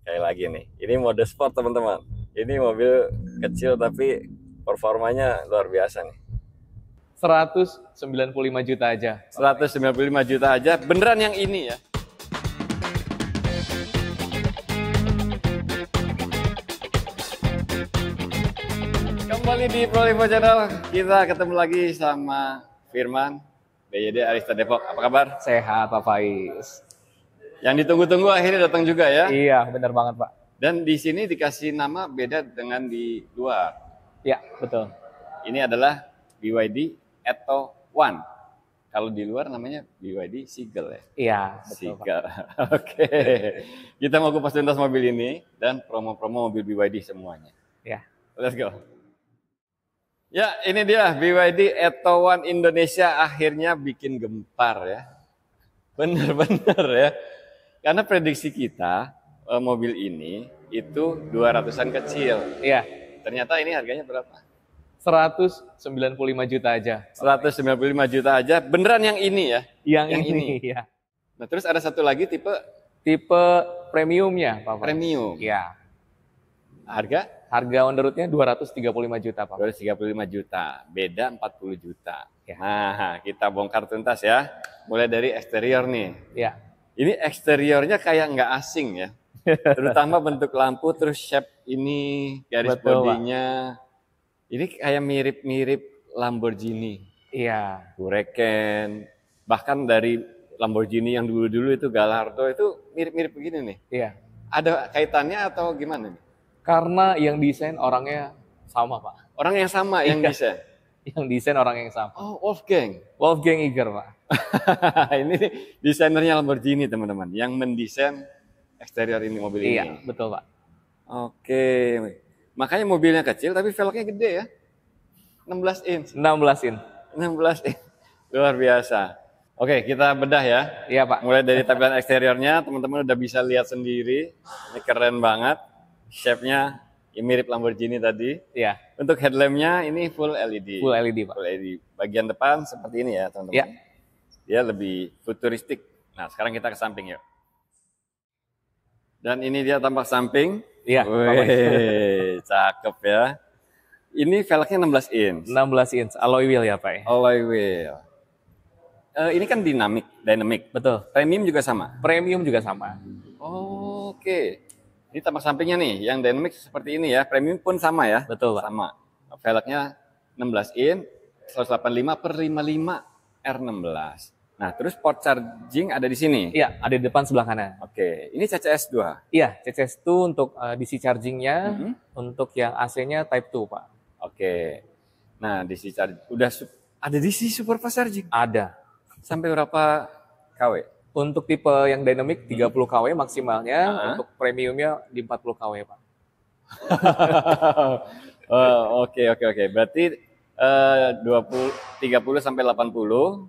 Kayak lagi nih. Ini mode sport teman-teman. Ini mobil kecil tapi performanya luar biasa nih. 195 juta aja. 195 juta aja. Beneran yang ini ya. Kembali di Prolivo Channel. Kita ketemu lagi sama Firman, BYD Arista Depok. Apa kabar? Sehat Pak Faiz. Yang ditunggu-tunggu akhirnya datang juga ya. Iya, benar banget Pak. Dan di sini dikasih nama beda dengan di luar. Ya, betul. Ini adalah BYD Atto One. Kalau di luar namanya BYD Seagull ya. Iya, betul Seagull. Oke. Kita mau kupas tuntas mobil ini dan promo-promo mobil BYD semuanya. Ya. Let's go. Ya, ini dia BYD Atto One Indonesia akhirnya bikin gempar ya. Bener-bener ya. Karena prediksi kita mobil ini itu 200-an kecil. Iya. Ternyata ini harganya berapa? 195 juta aja. 195 juta aja. Beneran yang ini ya? Yang ini ya. Nah, terus ada satu lagi tipe premiumnya, Pak Faiz. premium. Iya. Harga on the road-nya 235 juta, Pak. 235 juta. Beda 40 juta. Ya. Nah, kita bongkar tuntas ya. Mulai dari eksterior nih. Ya. Ini eksteriornya kayak nggak asing ya. Terutama bentuk lampu, terus shape ini, garis bodinya. Ini kayak mirip-mirip Lamborghini. Iya. Huracan. Bahkan dari Lamborghini yang dulu-dulu itu Gallardo itu mirip-mirip begini nih. Iya. Ada kaitannya atau gimana nih? Karena yang desain orangnya sama, Pak. Orang yang sama yang desain? Yang desain orang yang sama. Oh, Wolfgang. Wolfgang Iger, Pak. Ini desainernya Lamborghini, teman-teman. Yang mendesain eksterior ini, mobil ini. Iya, betul, Pak. Oke. Makanya mobilnya kecil tapi velgnya gede ya. 16 inch. 16 in. 16 inch. Luar biasa. Oke, kita bedah ya. Iya, Pak. Mulai dari tampilan eksteriornya, teman-teman udah bisa lihat sendiri. Ini keren banget. Shape-nya ya mirip Lamborghini tadi. Iya. Untuk headlamp-nya ini full LED. Full LED, Pak. Full LED. Bagian depan seperti ini ya, teman-teman. Iya. Dia lebih futuristik. Nah, sekarang kita ke samping yuk. Dan ini dia tampak samping. Iya. Wih, cakep ya. Ini velgnya 16 inch. 16 inch, alloy wheel ya, Pak. Alloy wheel. Ini kan dynamic. Betul. Premium juga sama. Premium juga sama. Oke. Ini tampak sampingnya nih, yang dynamic seperti ini ya. Premium pun sama ya. Betul, Pak. Sama. Velgnya 16 inch, 185/55 R16. Nah, terus port charging ada di sini. Iya, ada di depan sebelah kanan. Oke, ini CCS 2. Iya, CCS 2 untuk DC charging-nya, untuk yang AC-nya Type 2, Pak. Oke. Nah, DC charging udah ada DC super fast charging. Ada. Sampai berapa kW? Untuk tipe yang dynamic 30 kW maksimalnya, untuk premiumnya di 40 kW, Pak. Oh, oke. Berarti 30 sampai 80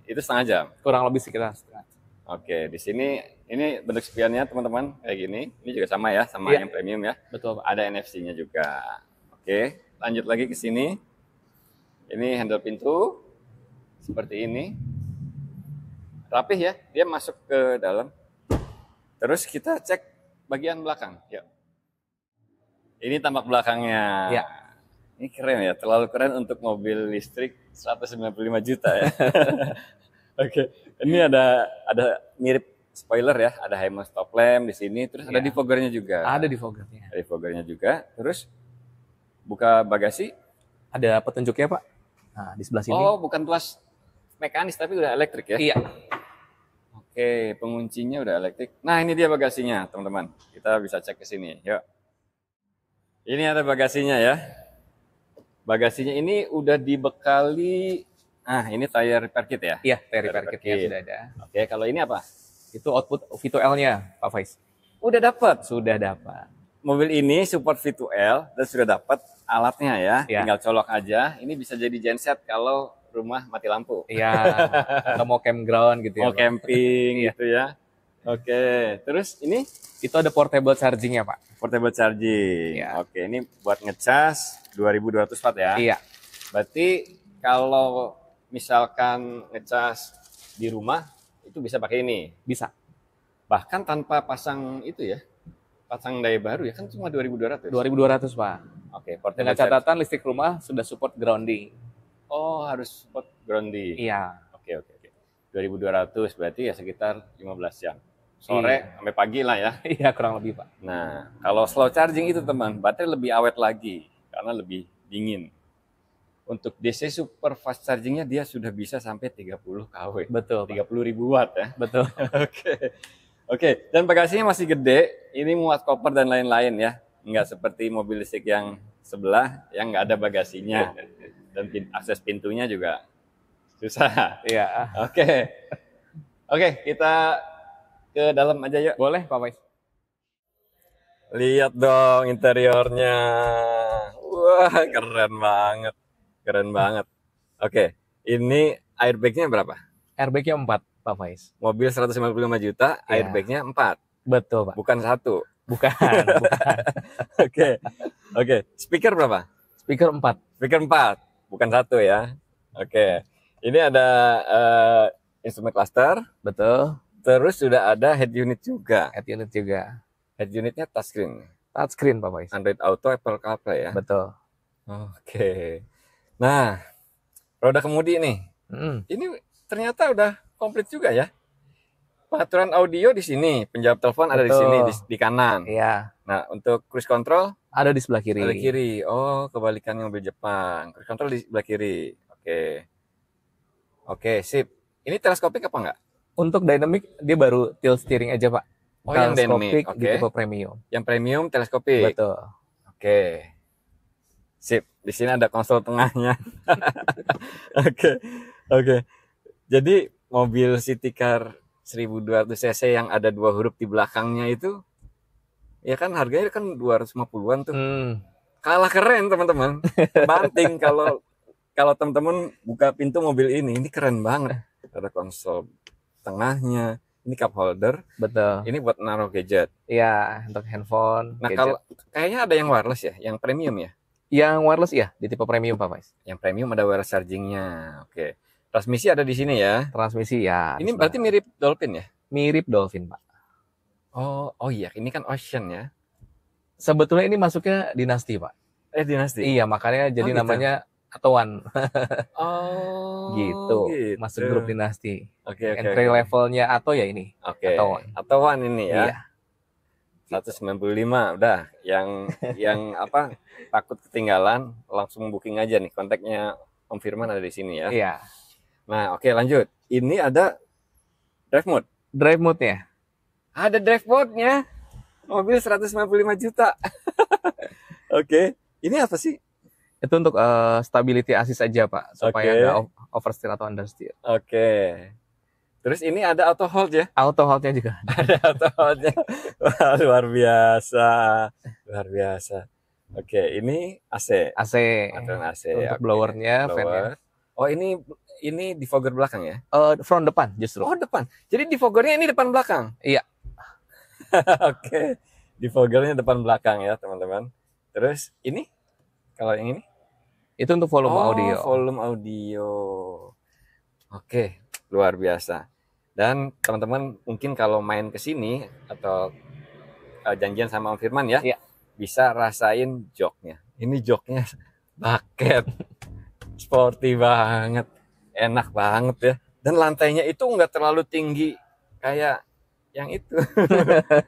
itu setengah jam. Kurang lebih sekitar setengah. Oke, di sini ini bentuk spionnya teman-teman kayak gini. Ini juga sama ya, sama yang premium ya. Betul, Pak. Ada NFC-nya juga. Oke, lanjut lagi ke sini. Ini handle pintu seperti ini. Rapih ya, dia masuk ke dalam. Terus kita cek bagian belakang. Yuk. Ini tampak belakangnya. Ya. Ini keren ya, terlalu keren untuk mobil listrik 195 juta ya. Oke, ini ada mirip spoiler ya, ada HMI stop lamp di sini, terus ada defoggernya juga. Ada defoggernya. Ada defoggernya juga, terus buka bagasi. Ada petunjuknya, Pak. Nah, di sebelah sini. Oh, bukan tuas mekanis tapi udah elektrik ya? Iya. Oke, penguncinya udah elektrik. Nah, ini dia bagasinya, teman-teman. Kita bisa cek ke sini, yuk. Ini ada bagasinya ya. Bagasinya ini udah dibekali, ini tire repair kit ya? Iya, tire repair kitnya sudah ada. Oke, kalau ini apa? Itu output V2L-nya, Pak Faiz. Udah dapat. Sudah dapat. Mobil ini support V2L dan sudah dapat alatnya ya. Ya. Tinggal colok aja. Ini bisa jadi genset kalau rumah mati lampu. Iya, atau mau campground gitu ya. Mau camping gitu ya. Oke, terus ini? Itu ada portable charging-nya, Pak. Portable charging. Ya. Oke, ini buat ngecas 2200 watt ya. Iya. Berarti kalau misalkan ngecas di rumah itu bisa pakai ini. Bisa. Bahkan tanpa pasang itu ya. pasang daya baru ya, kan cuma 2.200. 2.200 Pak. Oke, Dengan portable charge. catatan listrik rumah sudah support grounding. Oh, harus support grounding. Iya. Oke. 2.200 berarti ya sekitar 15 jam. Sore sampai pagi lah ya. Iya, kurang lebih Pak. Nah, kalau slow charging itu teman, baterai lebih awet lagi karena lebih dingin. Untuk DC super fast chargingnya dia sudah bisa sampai 30 kW. Betul, Pak. 30.000 watt ya. Betul. Oke. Dan bagasinya masih gede. Ini muat koper dan lain-lain ya. Nggak seperti mobil listrik yang sebelah yang nggak ada bagasinya. Dan akses pintunya juga susah. Iya. Oke, kita ke dalam aja yuk. Boleh, Pak Faiz. Lihat dong interiornya. Wah, keren banget. Oke, ini airbagnya berapa? Airbagnya 4, Pak Faiz. Mobil 155 juta, Iya. airbagnya 4. Betul, Pak. Bukan 1. Bukan. Oke. Speaker berapa? Speaker 4. Speaker 4, bukan 1 ya. Oke. Ini ada instrument cluster. Betul. Terus sudah ada head unit juga. Head unit juga. Head unitnya touchscreen. Touchscreen, Pak Faiz. Android Auto, Apple CarPlay ya. Betul. Oke. Nah, roda kemudi nih. Ini ternyata udah komplit juga ya. Pengaturan audio di sini, penjawab telepon ada di sini di kanan. Iya. Nah, untuk cruise control ada di sebelah kiri. Sebelah kiri. Oh, kebalikannya mobil Jepang. Cruise control di sebelah kiri. Oke, sip. Ini teleskopik apa enggak? Untuk dynamic dia baru tilt steering aja, Pak. Oh, yang dynamic. Di tipe premium. Yang premium teleskopik. Betul. Oke. Sip. Di sini ada konsol tengahnya. Oke. Jadi mobil City Car 1200 cc yang ada 2 huruf di belakangnya itu ya kan harganya kan 250-an tuh. Kalah keren teman-teman. Banting kalau teman-teman buka pintu mobil ini keren banget. Ada konsol tengahnya, ini cup holder. Betul. Ini buat naruh gadget. Iya, untuk handphone. Nah, kalau kayaknya ada yang wireless ya, yang premium ya. Yang wireless ya, di tipe premium Pak Faiz. Yang premium ada wireless chargingnya. Oke. Transmisi ada di sini ya. Transmisi ya. Ini berarti mirip Dolphin ya? Mirip Dolphin, Pak. Oh iya, ini kan Ocean ya. Sebetulnya ini masuknya dinasti, Pak. Dinasti. Iya, makanya jadi gitu. namanya Atowan. gitu. Masuk grup dinasti. Oke. Entry levelnya Ato ya ini. Oke. Atowan ini ya. Iya. 195 udah. Yang apa? Takut ketinggalan, langsung booking aja nih. Kontaknya Om Firman ada di sini ya. Iya. Nah, oke lanjut. Ini ada drive mode. Drive mode-nya. Ada drive mode-nya. Mobil 155 juta. Oke. Ini apa sih? Itu untuk stability assist aja, Pak, supaya nggak oversteer atau understeer. Oke. Terus ini ada auto hold ya? Auto hold-nya juga. Ada auto hold-nya. Wah, luar biasa. Oke, ini AC. Aturan AC. Untuk blowernya, fan-nya. Oh, ini defogger belakang ya? Front depan justru. Oh, depan. Jadi defoggernya ini depan belakang? Iya. Oke. Defoggernya depan belakang ya, teman-teman. Terus ini? Kalau yang ini? Itu untuk volume audio. Volume audio. Oke, luar biasa. Dan teman-teman mungkin kalau main ke sini atau janjian sama Om Firman ya, bisa rasain joknya. Ini joknya bucket. Sporty banget. Enak banget ya. Dan lantainya itu nggak terlalu tinggi kayak yang itu.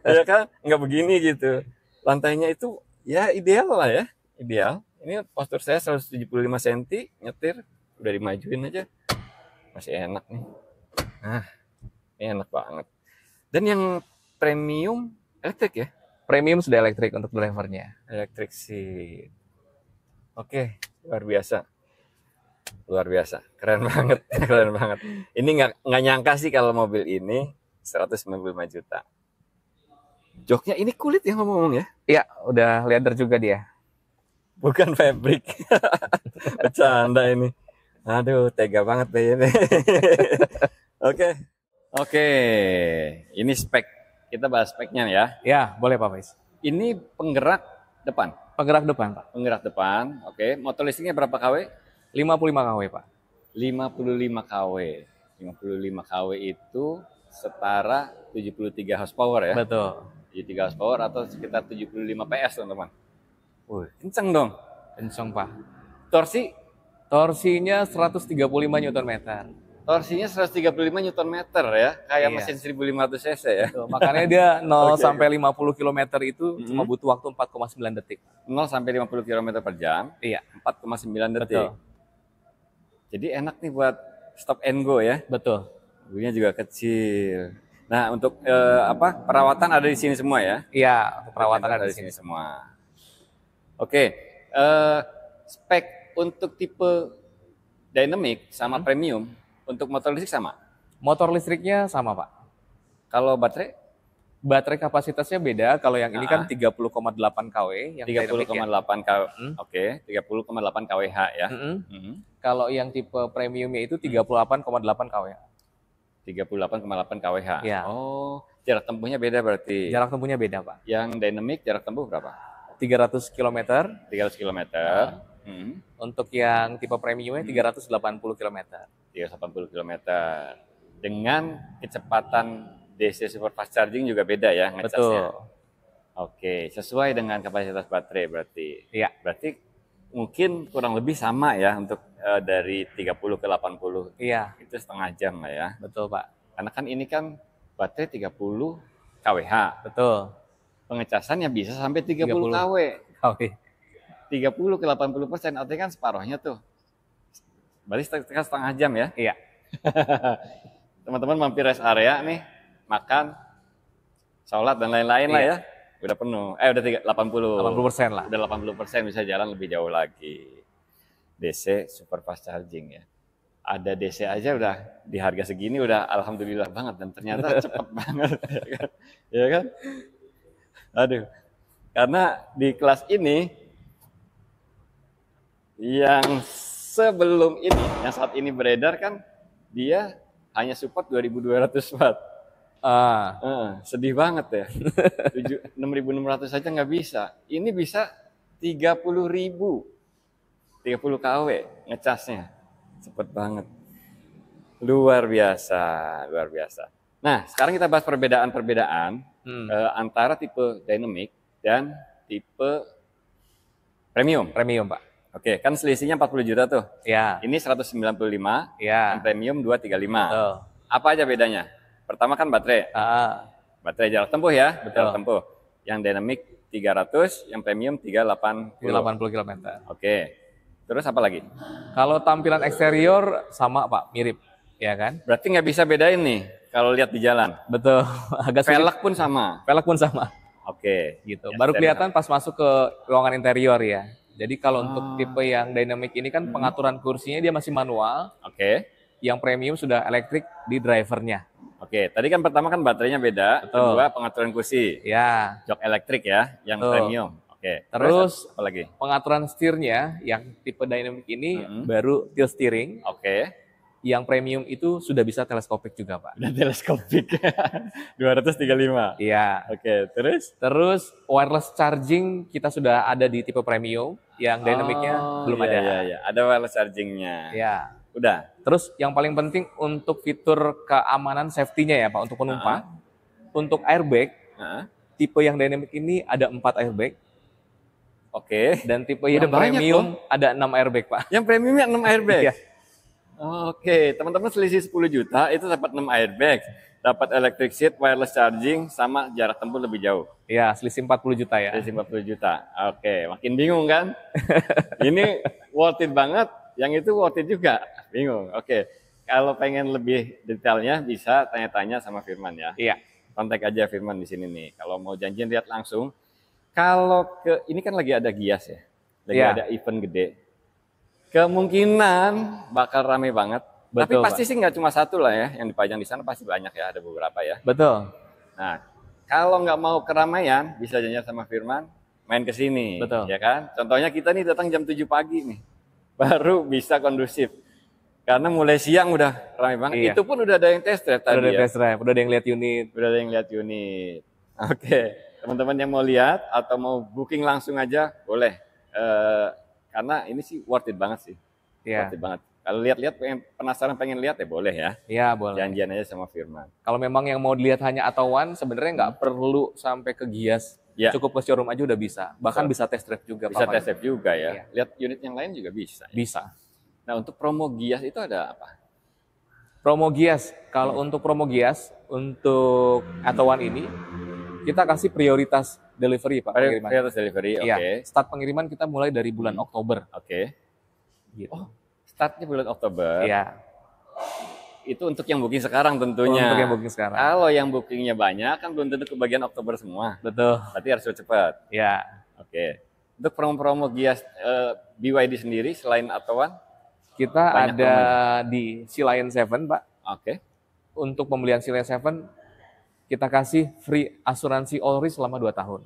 Ya kan? Nggak begini gitu. Lantainya itu ya ideal lah ya. Ideal. Ini postur saya 175 cm, nyetir, udah dimajuin aja. Masih enak nih. Nah, ini enak banget. Dan yang premium elektrik ya? Premium sudah elektrik untuk drivernya. Elektrik seat. Oke, luar biasa. Keren banget. Ini nggak nyangka sih kalau mobil ini 195 juta. Joknya ini kulit ya ngomong-ngomong ya? Iya, udah leather juga dia. Bukan fabric. Bercanda ini. Aduh, tega banget deh ini. Oke. Ini spek. Kita bahas speknya ya. Ya, boleh Pak Faiz. Ini penggerak depan. Penggerak depan, Pak. Penggerak depan. Oke. Motor listriknya berapa kW? 55 kW, Pak. 55 kW. 55 kW itu setara 73 horsepower ya. Betul. Jadi 3 horsepower atau sekitar 75 PS, teman-teman. Wih, kenceng dong. Kenceng, Pak. Torsi? Torsinya 135 Nm. Torsinya 135 Nm ya, kayak Iya. mesin 1500 cc ya. Tuh, makanya dia 0 Oke, sampai 50 km itu cuma butuh waktu 4,9 detik. 0 sampai 50 km per jam, Iya, 4,9 detik. betul. Jadi enak nih buat stop and go ya. Betul. Mobilnya juga kecil. Nah, untuk perawatan ada di sini semua ya. Iya, untuk perawatan ada di sini. semua. Oke, spek untuk tipe dynamic sama premium untuk motor listrik sama. Motor listriknya sama, Pak. Kalau baterai Baterai kapasitasnya beda. Kalau yang ini kan 30,8 kW, yang dynamic ya. 30,8 kW. Oke, 30,8 kWh ya. Kalau yang tipe premiumnya itu 38,8 kW. 38,8 kWh. Ya. Oh, jarak tempuhnya beda berarti. Jarak tempuhnya beda, Pak. Yang dynamic jarak tempuh berapa? 300 km. 300 km. Untuk yang tipe premiumnya 380 km. 380 km. Dengan kecepatan DC super fast charging juga beda ya ngecasnya. Betul. Oke, sesuai dengan kapasitas baterai berarti. Iya. Berarti mungkin kurang lebih sama ya untuk dari 30 ke 80. Iya. Itu setengah jam lah ya. Betul, Pak. Karena kan ini kan baterai 30 kWh. Betul. Pengecasannya bisa sampai 30 kW. Oke. 30 ke 80%, artinya kan separuhnya tuh. Berarti setengah jam ya. Iya. Teman-teman mampir rest area nih, makan, sholat dan lain-lain lah ya. Udah penuh. Udah 80% lah. Udah 80% bisa jalan lebih jauh lagi. DC super fast charging ya. Ada DC aja udah di harga segini udah alhamdulillah banget dan ternyata cepet banget ya kan? Ya kan? Aduh. Karena di kelas ini yang sebelum ini, yang saat ini beredar kan dia hanya support 2.200 watt. Sedih banget ya. 6.600 saja nggak bisa. Ini bisa 30.000. 30 kW ngecasnya. Cepet banget. Luar biasa, luar biasa. Nah, sekarang kita bahas perbedaan-perbedaan antara tipe dynamic dan tipe premium. Premium, Pak. Oke, kan selisihnya 40 juta tuh. Ya. Ini 195, Ya. yang premium 235. Betul. Apa aja bedanya? Pertama kan baterai. Baterai jarak tempuh ya, Betul. jarak tempuh. Yang dynamic 300, yang premium 380. 80 km. Oke. Terus apa lagi? Kalau tampilan eksterior sama, Pak, mirip, ya kan? Berarti nggak bisa bedain nih kalau lihat di jalan. Betul. Agak sulit. Velg pun sama. Velg pun sama. Oke. Gitu. Ya, Baru stereo kelihatan pas masuk ke ruangan interior ya. Jadi kalau untuk tipe yang dynamic ini kan pengaturan kursinya dia masih manual. Oke. Yang premium sudah elektrik di drivernya. Oke, tadi kan pertama kan baterainya beda, Betul. kedua pengaturan kursi, Ya. jok elektrik ya, yang Betul. premium. Oke. Terus apa lagi? pengaturan setirnya yang tipe dynamic ini baru tilt steering. Oke. Yang premium itu sudah bisa teleskopik juga, Pak. Udah teleskopik. 235. Iya. Oke, terus? Terus wireless charging kita sudah ada di tipe premium, yang dynamicnya belum ada. Iya, ada wireless chargingnya. Ya. Udah. Terus yang paling penting untuk fitur keamanan safety-nya ya Pak, untuk penumpang. Untuk airbag, tipe yang dynamic ini ada 4 airbag. Oke. Dan tipe yang premium ada 6 airbag, Pak. Yang premiumnya 6 airbag? Iya. Oke, teman-teman selisih 10 juta itu dapat 6 airbag. Dapat electric seat, wireless charging, sama jarak tempuh lebih jauh. Iya, selisih 40 juta ya. Selisih 40 juta. Oke, makin bingung kan? Ini worth it banget, yang itu worth it juga. Bingung. Oke, kalau pengen lebih detailnya bisa tanya-tanya sama Firman ya. Iya. Kontak aja Firman di sini nih. Kalau mau janjian lihat langsung. Kalau ini kan lagi ada Gias ya. Lagi ada event gede. Kemungkinan bakal rame banget. Betul, tapi pasti Pak. Sih nggak cuma satu lah ya yang dipajang di sana, pasti banyak ya, ada beberapa ya. Betul. Nah, kalau nggak mau keramaian, bisa janjian sama Firman, main ke sini. Betul. Ya kan? Contohnya kita nih datang jam 7 pagi nih, baru bisa kondusif. Karena mulai siang udah ramai banget. Iya. Itu pun udah ada yang test drive tadi. Udah ada test drive, udah ada yang lihat unit. Udah ada yang lihat unit. Oke, teman-teman yang mau lihat atau mau booking langsung aja boleh. Karena ini sih worth it banget sih. Iya. Worth it banget. Kalau lihat-lihat penasaran pengen lihat ya boleh ya. Iya, boleh. Janjian aja sama Firman. Kalau memang yang mau dilihat hanya Atau1 sebenarnya nggak perlu sampai ke Gias. Ya. Cukup ke showroom aja udah bisa. Bahkan bisa test drive juga. Bisa Pak test drive juga ya. Iya. Lihat unit yang lain juga bisa. Bisa. Nah, untuk promo Gias itu ada apa? Promo Gias. Kalau untuk promo Gias, untuk Atau1 ini, kita kasih prioritas delivery, Pak. Prioritas delivery, oke. Iya. Start pengiriman kita mulai dari bulan Oktober. Oke. Gitu. Oh, startnya bulan Oktober. Iya. Itu untuk yang booking sekarang tentunya. Untuk yang booking sekarang. Kalau yang bookingnya banyak kan belum tentu kebagian Oktober semua. Betul. Berarti harus cepat. Iya. Oke. Untuk promo-promo Gias BYD sendiri selain Atau1? Kita ada di Sea Lion 7, Pak. Oke. Untuk pembelian Sea Lion 7, kita kasih free asuransi all risk selama 2 tahun.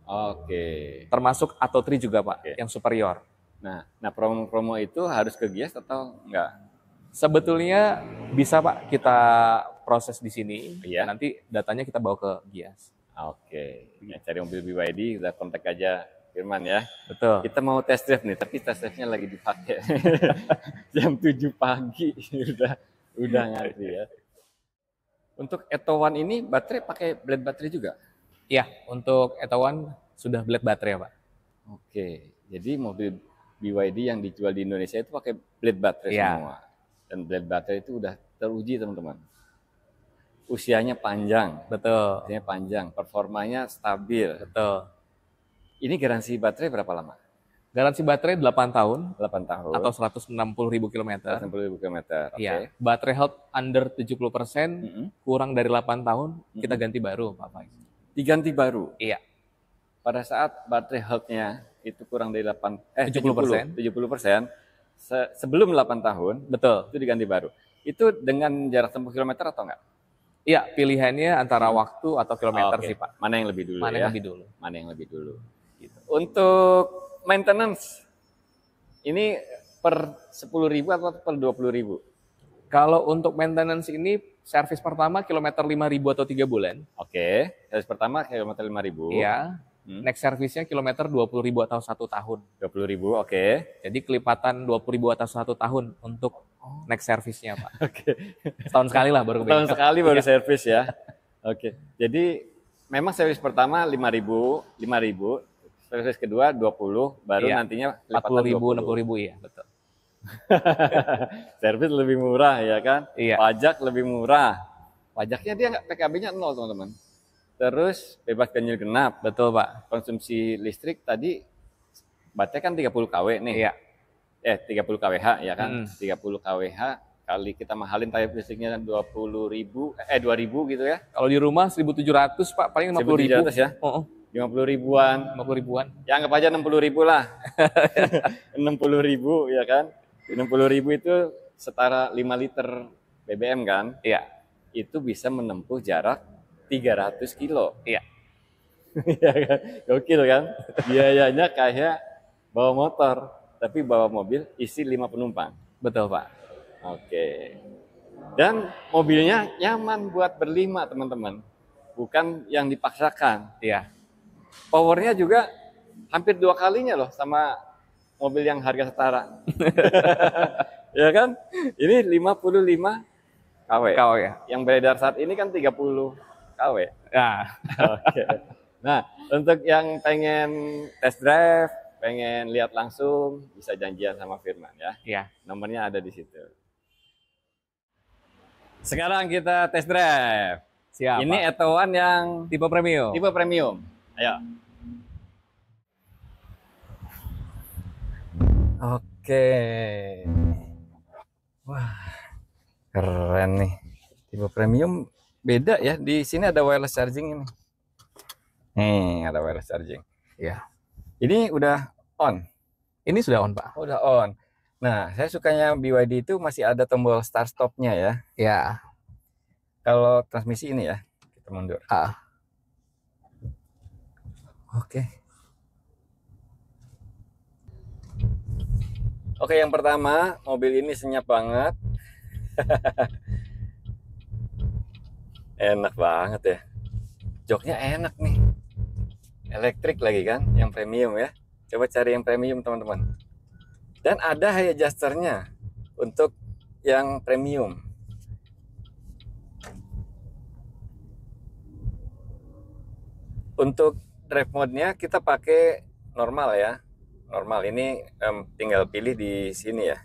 Oke. Termasuk Atau3 juga, Pak, yang superior. Nah promo-promo itu harus ke Gias atau enggak? Sebetulnya bisa, Pak, kita proses di sini. Iya. Nanti datanya kita bawa ke Gias. Oke. Ya, cari mobil BYD, udah kontak aja Firman ya. Betul. Kita mau test drive nih, tapi test drive-nya lagi dipakai. Jam 7 pagi udah ngantri ya. Untuk Atau1 ini baterai pakai blade baterai juga? Iya, untuk Atau1 sudah blade baterai, Pak. Oke. Jadi mobil BYD yang dijual di Indonesia itu pakai blade baterai semua. Dan blade baterai itu udah teruji, teman-teman. Usianya panjang. Betul. Usianya panjang, performanya stabil. Betul. Ini garansi baterai berapa lama? Garansi baterai 8 tahun. 8 tahun. Atau 160.000 km. 160.000 km. Iya. Baterai health under 70%, kurang dari 8 tahun, kita ganti baru, Pak Faiz. Diganti baru? Iya. Pada saat baterai health-nya itu kurang dari 70%. Sebelum 8 tahun, betul, itu diganti baru. Itu dengan jarak tempuh kilometer atau enggak? Iya, pilihannya antara waktu atau kilometer sih, Pak. Mana yang lebih dulu Mana ya? yang lebih dulu? Mana yang lebih dulu? Gitu. Untuk maintenance, ini per 10.000 atau per 20.000? Kalau untuk maintenance ini, servis pertama kilometer 5.000 atau 3 bulan. Oke, servis pertama kilometer 5.000. Iya. Next servisnya kilometer 20.000 atau 1 tahun. 20.000, oke. Jadi kelipatan 20.000 atau 1 tahun untuk next servisnya, Pak. Oke. Setahun sekali lah baru. Setahun sekali baru servis ya. Oke. Jadi memang servis pertama 5.000, servis kedua 20, baru nantinya 40.000, 60.000 ya, betul. Servis lebih murah ya kan? Iya. Pajak lebih murah. Pajaknya dia nggak, PKB-nya 0, teman-teman. Terus bebas ganjil genap. Betul, Pak. Konsumsi listrik tadi baterai kan 30 kW nih. Iya. 30 kWh ya kan? 30 kWh kali kita mahalin tarif listriknya 20.000 gitu ya. Kalau di rumah 1.700, Pak, paling 50.000 ya. 50 ribuan. 50 ribuan. Ya anggap aja 60.000 lah. 60.000 ya kan? 60.000 itu setara 5 liter BBM kan? Iya. Itu bisa menempuh jarak 300 kilo. Iya. Ya kan? Gokil kan? Biayanya kayak bawa motor, tapi bawa mobil isi 5 penumpang. Betul, Pak. Oke. Dan mobilnya nyaman buat berlima, teman-teman. Bukan yang dipaksakan. Iya. Powernya juga hampir 2 kalinya loh sama mobil yang harga setara. Ya kan? Ini 55 kW. Ya. Yang beredar saat ini kan 30 kW. Ya. Oke. Nah, untuk yang pengen test drive, pengen lihat langsung, bisa janjian sama Firman ya. Iya. Nomornya ada di situ. Sekarang kita test drive. Siap. Ini Atau1 yang tipe premium. Tipe premium. Ayo. Oke. Wah, keren nih. Tipe premium beda ya. Di sini ada wireless charging ini. Nih, ada wireless charging. Ya. Ini udah on. Ini sudah on, Pak. Udah on. Nah, saya sukanya BYD itu masih ada tombol start stop-nya ya. Ya. Kalau transmisi ini ya, kita mundur. Oke. Oke, yang pertama, mobil ini senyap banget. Enak banget ya. Joknya enak nih. Elektrik lagi kan, yang premium ya. Coba cari yang premium, teman-teman. Dan ada high adjuster-nya. untuk yang premium. Untuk drive mode-nya kita pakai normal ya. Normal ini tinggal pilih di sini ya.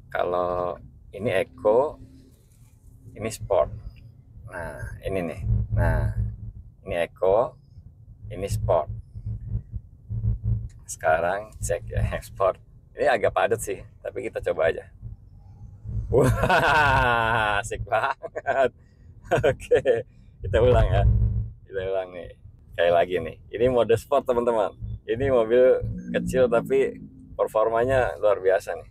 Kalau ini Eco, ini Sport. Nah, ini nih. Nah, ini Eco, ini Sport. Sekarang cek ya Sport. Ini agak padat sih, tapi kita coba aja. Wah, asik banget. Oke, kita ulang ya. Kita ulang nih. Kayak lagi nih. Ini mode Sport teman-teman. Ini mobil kecil tapi performanya luar biasa nih.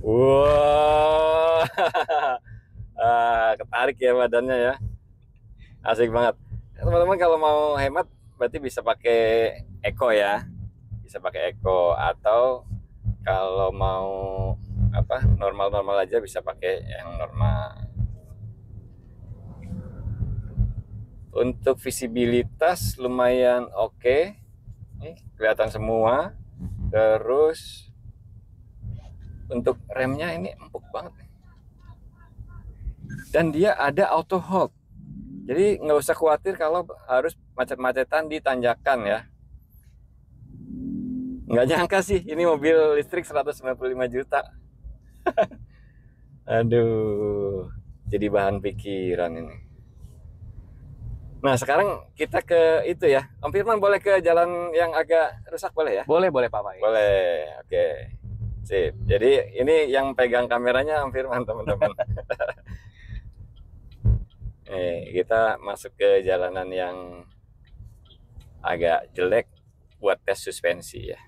Wah, ketarik ya badannya ya, asik banget. Teman-teman kalau mau hemat berarti bisa pakai Eco ya, bisa pakai Eco, atau kalau mau apa normal-normal aja bisa pakai yang normal. Untuk visibilitas lumayan oke, nih kelihatan semua. Terus untuk remnya ini empuk banget nih. Dan dia ada auto hold. Jadi nggak usah khawatir kalau harus macet-macetan di tanjakan ya. Nggak nyangka sih ini mobil listrik 195 juta. Aduh, jadi bahan pikiran ini. Nah sekarang kita ke itu ya. Om Firman boleh ke jalan yang agak rusak boleh ya? Boleh Pak Faiz. Boleh, oke. Sip. Jadi ini yang pegang kameranya Om Firman teman-teman. Kita masuk ke jalanan yang agak jelek buat tes suspensi ya.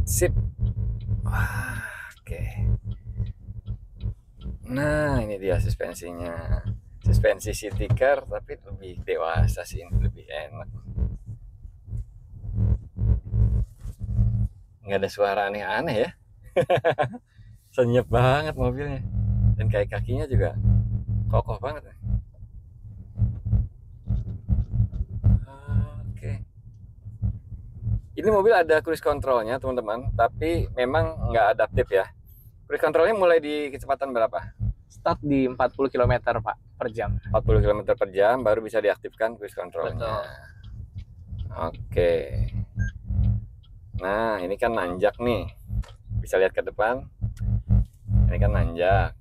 Sip. Wah, oke. Nah, ini dia suspensinya. Suspensi city car tapi lebih dewasa sih, lebih enak. Nggak ada suara aneh-aneh ya. Senyap banget mobilnya. Dan kaki-kakinya juga kokoh banget. Oke. Ini mobil ada cruise controlnya teman-teman, tapi memang nggak adaptif ya. Cruise controlnya mulai di kecepatan berapa? Start di 40 km Pak per jam. 40 km per jam baru bisa diaktifkan cruise controlnya. Betul. Oke. Nah ini kan nanjak nih, bisa lihat ke depan. Ini kan nanjak.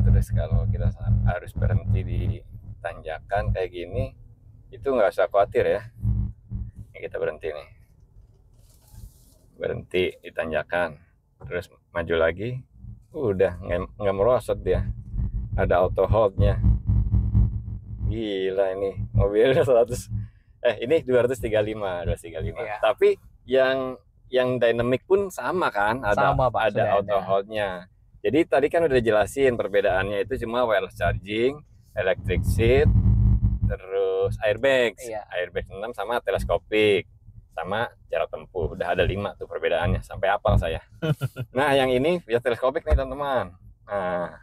Terus kalau kita harus berhenti di tanjakan kayak gini, itu nggak usah khawatir ya. Ini kita berhenti nih, berhenti di tanjakan, terus maju lagi, udah nggak merosot dia, ada auto holdnya. Gila ini mobilnya 235. Iya. Tapi yang dynamic pun sama kan, ada Sama, Pak, ada auto hold-nya. Jadi tadi kan udah jelasin perbedaannya itu cuma wireless charging, electric seat, terus airbags, Iya. airbag 6 sama teleskopik, sama jarak tempuh. Udah ada 5 tuh perbedaannya, sampai hafal saya. Nah yang ini ya teleskopik nih teman-teman. Nah,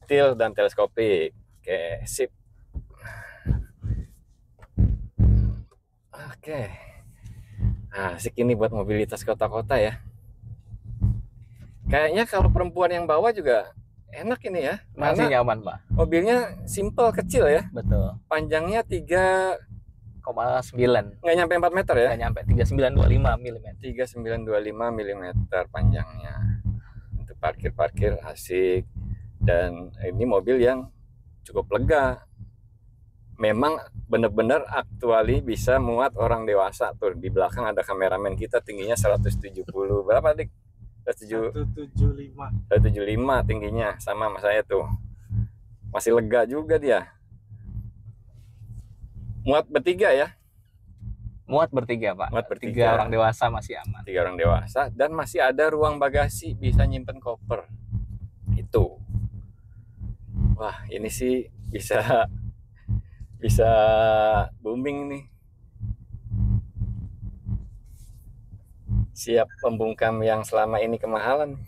tilt dan teleskopik. Oke, sip. Oke. Asik ini buat mobilitas kota-kota ya. Kayaknya kalau perempuan yang bawa juga enak ini ya. Masih Karena nyaman Pak. mobilnya simple kecil ya. Betul. Panjangnya 3,9. 9. Nggak nyampe 4 meter ya. Nggak nyampe 3925 mm. 3925 mm panjangnya. Untuk parkir-parkir asik. Dan ini mobil yang cukup lega. Memang benar-benar actually bisa muat orang dewasa. Tuh di belakang ada kameramen kita, tingginya 170 berapa dik? 175 tingginya, sama saya tuh. Masih lega juga dia. Muat bertiga ya? Muat bertiga Pak. Muat bertiga. 3 orang dewasa masih aman. 3 orang dewasa dan masih ada ruang bagasi, bisa nyimpen koper. Itu. Wah, ini sih bisa booming nih. Siap membungkam yang selama ini kemahalan.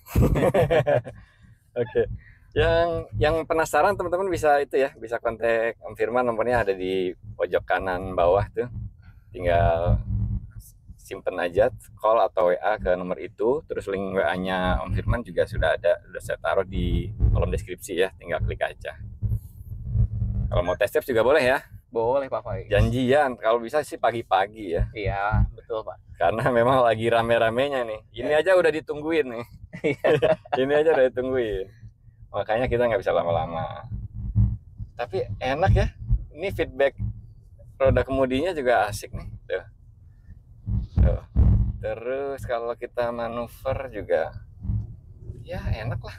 Oke. Yang penasaran teman-teman bisa itu ya, bisa kontak Om Firman, nomornya ada di pojok kanan bawah tuh. Tinggal simpen aja, call atau WA ke nomor itu, terus link WA-nya Om Firman juga sudah ada, sudah saya taruh di kolom deskripsi ya, tinggal klik aja. Kalau mau test drive juga boleh ya? Boleh Pak Faiz. Janjian, kalau bisa sih pagi-pagi ya. Iya, betul Pak. Karena memang lagi rame-ramenya nih. Ini aja udah ditungguin nih. Ini aja udah ditungguin. Makanya kita nggak bisa lama-lama. Tapi enak ya. Ini feedback roda kemudinya juga asik nih. Tuh. Tuh. Terus kalau kita manuver juga ya enak lah.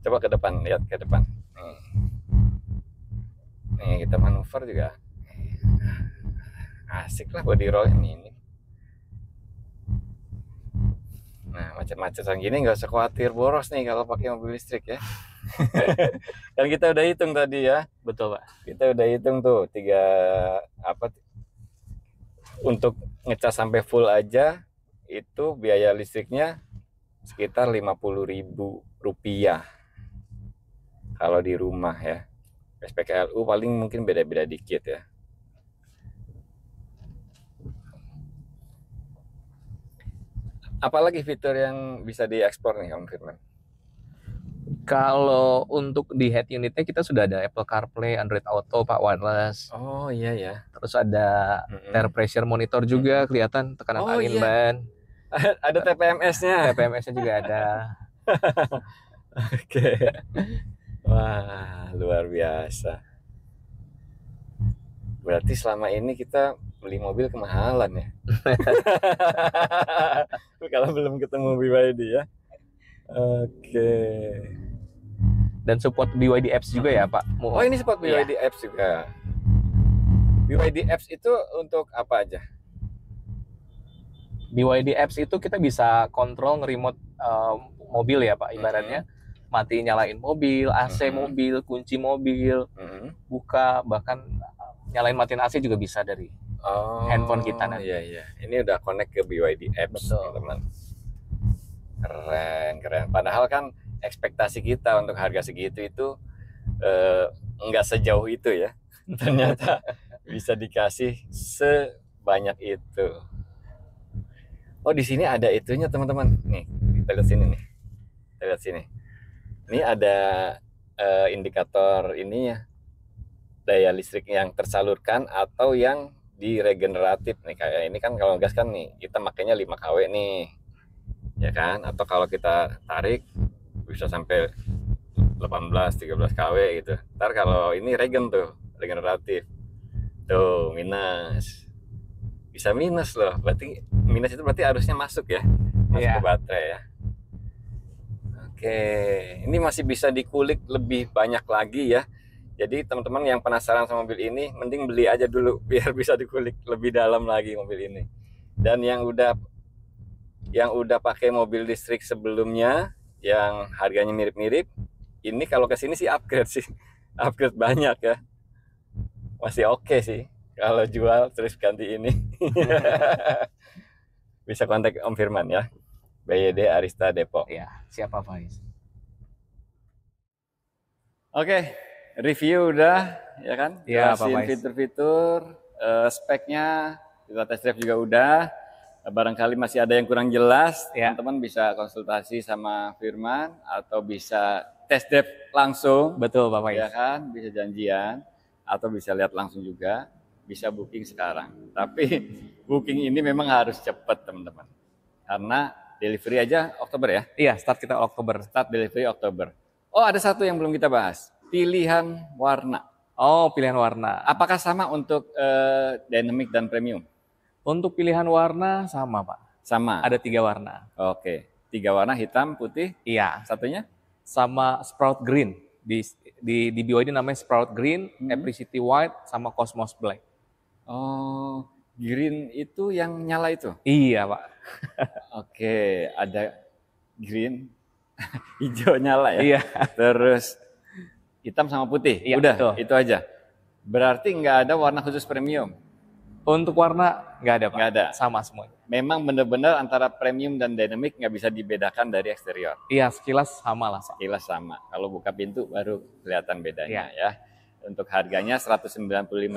Coba ke depan, lihat ke depan. Nih kita manuver juga asik lah body roll ini. Nah macet-macetan gini nggak usah khawatir boros nih kalau pakai mobil listrik ya. Kan kita udah hitung tadi ya. Betul Pak. Kita udah hitung tuh untuk ngecas sampai full aja itu biaya listriknya sekitar Rp50.000 kalau di rumah ya. SPKLU paling mungkin beda-beda dikit ya. Apalagi fitur yang bisa diekspor nih Om Firman? Kalau untuk di head unitnya kita sudah ada Apple CarPlay, Android Auto, Pak, wireless. Oh iya ya. Terus ada tire pressure monitor juga, kelihatan tekanan angin ban. Ada TPMS-nya. TPMS-nya juga ada. Oke. Wah, luar biasa. Berarti selama ini kita beli mobil kemahalan ya. Kalau belum ketemu BYD ya. Oke. Dan support BYD apps juga ya Pak? Oh ini support BYD apps juga. BYD apps itu untuk apa aja? BYD apps itu kita bisa kontrol nge-remote mobil ya Pak, ibaratnya. Mati nyalain mobil, AC mobil, kunci mobil, buka, bahkan nyalain matiin AC juga bisa dari handphone kita nanti. Iya. Ini udah connect ke BYD apps, teman-teman. Keren. Padahal kan ekspektasi kita untuk harga segitu itu nggak sejauh itu ya. Ternyata bisa dikasih sebanyak itu. Oh di sini ada itunya teman-teman. Nih kita lihat sini nih. Kita lihat sini. Ini ada indikator ini ya. Daya listrik yang tersalurkan atau yang diregeneratif nih. Kayak ini kan kalau gas kan nih kita makainya 5 kW nih. Ya kan? Atau kalau kita tarik bisa sampai 18-13 kW gitu. Ntar kalau ini regen tuh, regeneratif. Tuh, minus. Bisa minus loh. Berarti minus itu berarti arusnya masuk ya. Masuk ke baterai ya. Oke, ini masih bisa dikulik lebih banyak lagi ya. Jadi teman-teman yang penasaran sama mobil ini, mending beli aja dulu biar bisa dikulik lebih dalam lagi mobil ini. Dan yang udah pakai mobil listrik sebelumnya, yang harganya mirip-mirip, ini kalau ke sini sih upgrade sih, upgrade banyak ya. Masih oke sih kalau jual terus ganti ini. Bisa kontak Om Firman ya. BYD Arista Depok. Ya, siapa Faiz? Oke, review udah ya kan? Ya, Jelasin fitur-fitur, speknya, kita test drive juga udah. Barangkali masih ada yang kurang jelas, teman-teman bisa konsultasi sama Firman atau bisa test drive langsung. Betul Pak Faiz. Ya kan, bisa janjian atau bisa lihat langsung juga, bisa booking sekarang. Tapi booking ini memang harus cepat teman-teman. Karena delivery aja Oktober ya? Iya, start kita Oktober. Start delivery Oktober. Oh, ada satu yang belum kita bahas. Pilihan warna. Oh, pilihan warna. Apakah sama untuk dynamic dan premium? Untuk pilihan warna sama, Pak. Sama. Ada 3 warna. Oke. 3 warna, hitam, putih. Iya. Satunya? Sama Sprout Green. Di BYD namanya Sprout Green, Apricity White, sama Cosmos Black. Oh, green itu yang nyala itu? Iya, Pak. Oke, ada green, hijau nyala ya? Iya. Terus hitam sama putih? Iya, udah, betul. Itu aja? Berarti nggak ada warna khusus premium? Untuk warna nggak ada, Pak. Nggak ada? Sama semuanya. Memang benar-benar antara premium dan dynamic nggak bisa dibedakan dari eksterior? Iya, sekilas sama lah, Pak. Sekilas sama. Kalau buka pintu baru kelihatan bedanya ya. Untuk harganya 195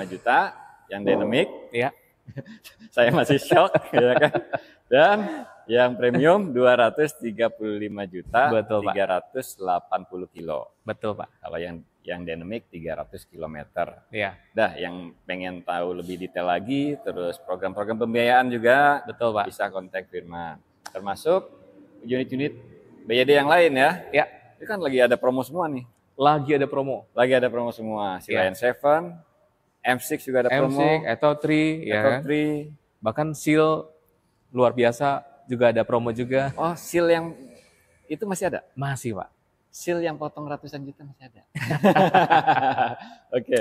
juta yang dynamic. Iya. Saya masih shock, ya kan. Dan yang premium 235 juta Betul, Pak. 380 kilo. Betul, Pak. Kalau yang dynamic 300 kilometer. Iya, Dah, yang pengen tahu lebih detail lagi, terus program-program pembiayaan juga, betul, Pak. bisa kontak Firman. Termasuk unit-unit BYD yang lain ya. Ya, Ini kan lagi ada promo semua nih. lagi ada promo. Lagi ada promo semua. Si Ya. Lion 7, M6 juga ada promo. M6, Eto 3, ya Eco kan? 3. Bahkan Seal luar biasa juga ada promo juga. Oh, seal yang itu masih ada? Masih, Pak. Seal yang potong ratusan juta masih ada. Oke.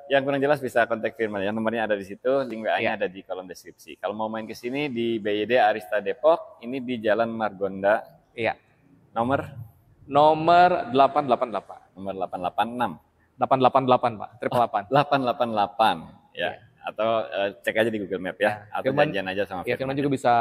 Yang kurang jelas bisa kontak Firman ya. Nomornya ada di situ, link WA-nya ada di kolom deskripsi. Kalau mau main ke sini di BYD Arista Depok, ini di Jalan Margonda. Iya. Nomor 888. nomor 886. 888, Pak. 888. 888 ya. Atau cek aja di Google Map ya. Atau Firman- janjian aja sama Ya, Firman juga bisa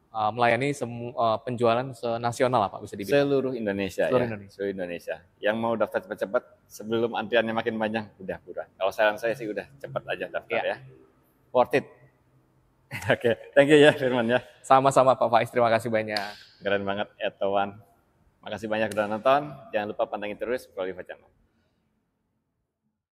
melayani semua penjualan senasional lah, Pak, bisa dibilang. seluruh Indonesia Seluruh ya. Indonesia. Seluruh Indonesia. Yang mau daftar cepat-cepat sebelum antriannya makin panjang, udah buruan. Kalau saran saya sih udah cepat aja daftar ya. Worth it. Oke, thank you ya Firman ya. Sama-sama Pak Faiz, terima kasih banyak. Keren banget Etowan. Makasih banyak udah nonton. Jangan lupa pantengin terus Proliva Channel.